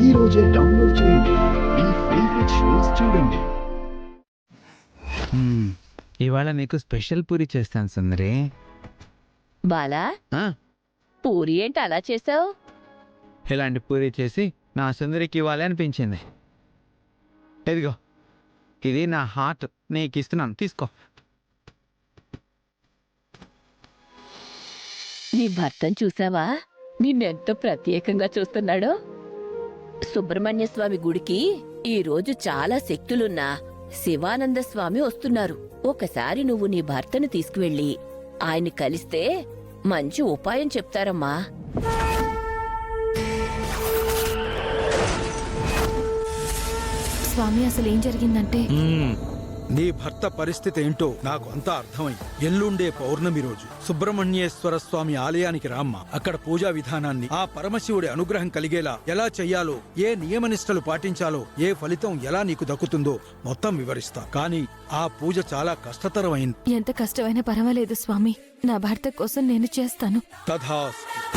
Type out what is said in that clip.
ఈ రోజే డౌన్లోడ్ చేయండి. మీ ఫేవరెట్ షోస్ చూడండి. ఇవాళ నీకు స్పెషల్ పూరి చేస్తాను సుందరి. బాలా ఆ, పూరి ఏంటి అలా చేసావు? ఇలాంటి పూరి చేసి నా సుందరికి ఇవ్వాలి అనిపించింది. ఇదిగో, ఇది నా హార్ట్, నీకు ఇస్తున్నాను, తీసుకో. నీ భర్తను చూసావా? నిన్నెంతో ప్రత్యేకంగా చూస్తున్నాడో. సుబ్రహ్మణ్య స్వామి గుడికి ఈ రోజు చాలా శక్తులున్నా శివానంద స్వామి వస్తున్నారు. ఒకసారి నువ్వు నీ భర్తను తీసుకువెళ్ళి ఆయన్ని కలిస్తే మంచి ఉపాయం చెప్తారమ్మా. స్వామి, అసలు ఏం జరిగిందంటే నీ భర్త పరిస్థితి ఏంటో నాకు అంతా అర్థమైంది. ఎల్లుండే పౌర్ణమి రోజు సుబ్రహ్మణ్యేశ్వర స్వామి ఆలయానికి రామ్మ. అక్కడ పూజా విధానాన్ని, ఆ పరమశివుడి అనుగ్రహం కలిగేలా ఎలా చెయ్యాలో, ఏ నియమనిష్టలు పాటించాలో, ఏ ఫలితం ఎలా నీకు దక్కుతుందో మొత్తం వివరిస్తా. కానీ ఆ పూజ చాలా కష్టతరమైంది. ఎంత కష్టమైనా పర్వాలేదు స్వామి, నా భర్త కోసం నేను చేస్తాను. తథాస్తు.